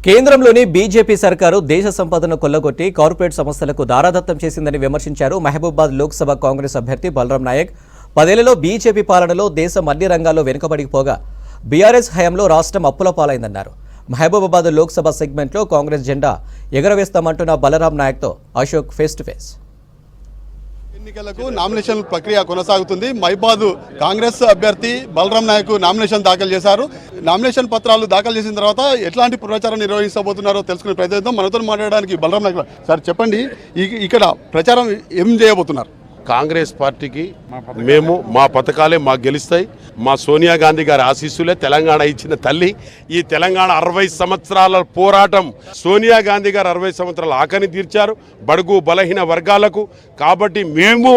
కేంద్రంలోని బీజేపీ సర్కారు దేశ సంపదను కొల్లగొట్టి కార్పొరేట్ సంస్థలకు దారాదత్తం చేసిందని విమర్శించారు మహబూబాబాద్ లోక్సభ కాంగ్రెస్ అభ్యర్థి బలరాం నాయక్. 10 ఏళ్లలో బీజేపీ పాలనలో దేశం అన్ని రంగాల్లో వెనుకబడిపోగా బీఆర్ఎస్ హయాంలో రాష్ట్రం అప్పుల పాలైందన్నారు. మహబూబాబాద్ లోక్సభ సెగ్మెంట్లో కాంగ్రెస్ జెండా ఎగరవేస్తామంటున్న బలరాం నాయక్తో అశోక్ ఫేస్ టు ఫేస్. ఎన్నికలకు నామినేషన్ ప్రక్రియ కొనసాగుతుంది. మహబూబాబాద్ కాంగ్రెస్ అభ్యర్థి బలరాం నాయక్ నామినేషన్ దాఖలు చేశారు. నామినేషన్ పత్రాలు దాఖలు చేసిన తర్వాత ఎట్లాంటి ప్రచారం నిర్వహించబోతున్నారో తెలుసుకునే ప్రయత్నం మనతో మాట్లాడడానికి బలరాం నాయక్ సార్ చెప్పండి, ఇక్కడ ప్రచారం ఏం చేయబోతున్నారు? కాంగ్రెస్ పార్టీకి మేము మా పథకాలే మాకు గెలుస్తాయి. మా సోనియా గాంధీ గారి ఆశీస్సులే తెలంగాణ ఇచ్చిన తల్లి. ఈ తెలంగాణ 60 సంవత్సరాల పోరాటం, సోనియా గాంధీ గారు 60 సంవత్సరాల ఆకని తీర్చారు బడుగు బలహీన వర్గాలకు. కాబట్టి మేము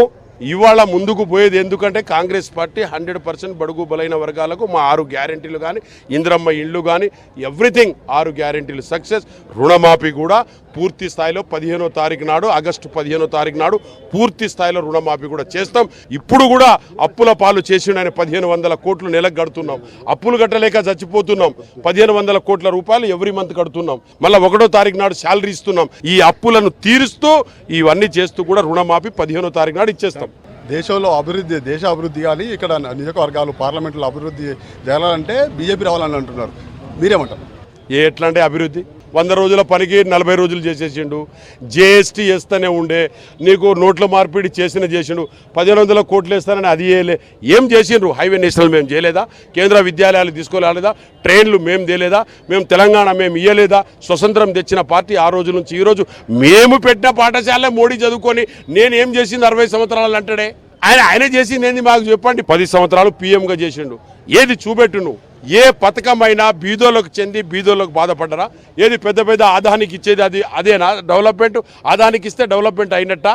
ఇవాళ ముందుకు పోయేది ఎందుకంటే కాంగ్రెస్ పార్టీ 100% బడుగు బలైన వర్గాలకు మా 6 గ్యారెంటీలు కానీ, ఇంద్రమ్మ ఇళ్ళు కానీ, ఎవ్రీథింగ్ 6 గ్యారెంటీలు సక్సెస్. రుణమాఫీ కూడా పూర్తి స్థాయిలో 15వ తారీఖు నాడు, ఆగస్టు 15వ తారీఖు నాడు పూర్తి స్థాయిలో రుణమాఫీ కూడా చేస్తాం. ఇప్పుడు కూడా అప్పుల పాలు చేసిన 1500 కోట్లు నెలకు కడుతున్నాం. అప్పులు కట్టలేక చచ్చిపోతున్నాం. 1500 కోట్ల రూపాయలు ఎవ్రీ మంత్ కడుతున్నాం. మళ్ళీ 1వ తారీఖు నాడు శాలరీ ఇస్తున్నాం. ఈ అప్పులను తీరుస్తూ ఇవన్నీ చేస్తూ కూడా రుణమాఫీ 15వ తారీఖు నాడు ఇచ్చేస్తాం. దేశంలో అభివృద్ధి, దేశ అభివృద్ధి కానీ ఇక్కడ నియోజకవర్గాలు పార్లమెంట్లో అభివృద్ధి చేయాలంటే బీజేపీ రావాలని అంటున్నారు. మీరేమంటారు? ఎట్లా అభివృద్ధి? 100 రోజుల పనికి 40 రోజులు చేసేసిండు. జేఎస్టీ వేస్తూనే ఉండే, నీకు నోట్ల మార్పిడి చేసిండు. 1500 కోట్లు వేస్తానని అది చేయలే. ఏం చేసిండ్రు? హైవే నేషనల్ మేము చేయలేదా? కేంద్ర విద్యాలయాలు తీసుకోలేదా? ట్రైన్లు మేము తేలేదా? మేము తెలంగాణ మేము ఇయ్యలేదా? స్వతంత్రం తెచ్చిన పార్టీ ఆ రోజు నుంచి ఈ రోజు మేము పెట్టిన పాఠశాల మోడీ చదువుకొని నేను ఏం చేసింది 60 సంవత్సరాలు అంటాడే. ఆయన చేసింది ఏంది మాకు చెప్పండి. 10 సంవత్సరాలు పీఎంగా చేసిండు. ఏది చూపెట్టు నువ్వు? ఏ పథకమైనా బీదోళ్ళకు చెంది బీదోళ్ళకు బాధపడ్డరా? ఏది పెద్ద పెద్ద ఆదానికి ఇచ్చేది అదేనా డెవలప్మెంట్? ఆదానికి ఇస్తే డెవలప్మెంట్ అయినట్ట?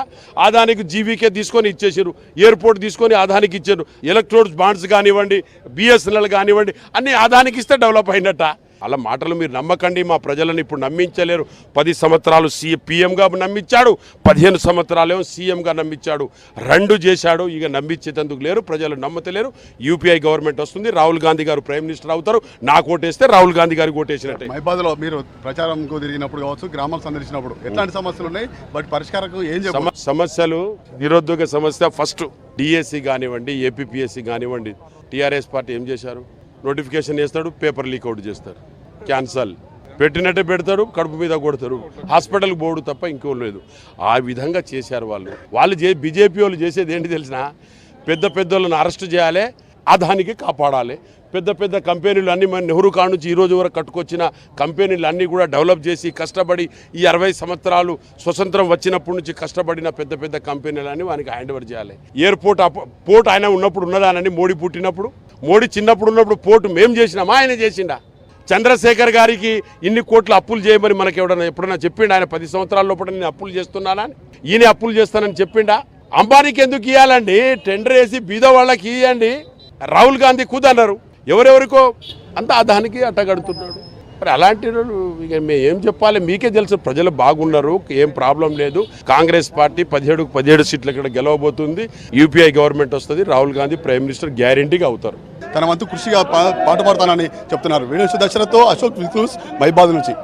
ఆదానికి జీవీకే తీసుకొని ఇచ్చేసారు, ఎయిర్పోర్ట్ తీసుకొని ఆదానికి ఇచ్చారు. ఎలక్ట్రోడ్స్ బాండ్స్ కానివ్వండి, బిఎస్ఎన్ఎల్ కానివ్వండి, అన్నీ ఆదానికి ఇస్తే డెవలప్ అయినట్ట? అలా మాటలు మీరు నమ్మకండి. మా ప్రజలను ఇప్పుడు నమ్మించలేరు. 10 సంవత్సరాలు పీఎంగా నమ్మించాడు, 15 సంవత్సరాలేమో సీఎంగా నమ్మించాడు. 2 చేశాడు. ఇక నమ్మించేందుకు లేరు, ప్రజలు నమ్మతలేరు. యూపీఐ గవర్నమెంట్ వస్తుంది, రాహుల్ గాంధీ గారు ప్రైమ్ మినిస్టర్ అవుతారు. నాకు ఓటేస్తే రాహుల్ గాంధీ గారికి ఓటేసినట్టే. మహబూబాబాద్లో మీరు ప్రచారంకు తిరిగినప్పుడు కావచ్చు, గ్రామాలు సందర్శించినప్పుడు ఎట్లాంటి సమస్యలు ఉన్నాయి? బట్ పరిష్కారం ఏం చెప్పారు? సమస్యలు నిరుద్యోగ సమస్య ఫస్ట్. డిఎస్సి కానివ్వండి, ఏపీపీఎస్సి కానివ్వండి, టీఆర్ఎస్ పార్టీ ఏం చేశారు? నోటిఫికేషన్ వేస్తాడు, పేపర్ లీక్ అవుట్ చేస్తారు, క్యాన్సల్ పెట్టినట్టే పెడతారు, కడుపు మీద కొడతారు, హాస్పిటల్కి పోడు తప్ప ఇంకో లేదు. ఆ విధంగా చేశారు వాళ్ళు. బీజేపీ వాళ్ళు చేసేది ఏంటి తెలిసిన? పెద్ద పెద్దలను అరెస్ట్ చేయాలి, ఆదానికి కాపాడాలి. పెద్ద కంపెనీలు అన్నీ మన నెహ్రూ కాడ నుంచి ఈ రోజు వరకు కట్టుకొచ్చిన కంపెనీలు అన్నీ కూడా డెవలప్ చేసి కష్టపడి ఈ 60 సంవత్సరాలు స్వతంత్రం వచ్చినప్పటి నుంచి కష్టపడిన పెద్ద కంపెనీలన్నీ వానికి హ్యాండ్ ఓవర్ చేయాలి. పోర్ట్ ఆయన ఉన్నప్పుడు ఉన్నదానని, మోడీ పుట్టినప్పుడు, మోడీ చిన్నప్పుడు ఉన్నప్పుడు పోర్టు మేము చేసినామా? ఆయన చేసిండా? చంద్రశేఖర్ గారికి ఇన్ని కోట్ల అప్పులు చేయమని మనకి ఎప్పుడన్నా చెప్పిండా? ఆయన 10 సంవత్సరాల లోపల నేను అప్పులు చేస్తున్నానా? ఈయన అప్పులు చేస్తానని చెప్పిండా? అంబానీకి ఎందుకు ఇవ్వాలండి? టెండర్ వేసి బీద వాళ్ళకి ఇవ్వండి. రాహుల్ గాంధీ కుదన్నారు, ఎవరెవరికో అంతా దానికి అట్టగడుతున్నాడు. మరి అలాంటి ఇక మేము ఏం చెప్పాలి? మీకే తెలుసు, ప్రజలు బాగున్నారు, ఏం ప్రాబ్లం లేదు. కాంగ్రెస్ పార్టీ 17 సీట్లు ఇక్కడ గెలవబోతుంది. యూపీఐ గవర్నమెంట్ వస్తుంది, రాహుల్ గాంధీ ప్రైమ్ మినిస్టర్ గ్యారెంటీగా అవుతారు. తన వంతు కృషిగా పాటుపడతానని చెప్తున్నారు. వీడియో దర్శనతో అశోక్ మహబూబాబాద్ నుంచి.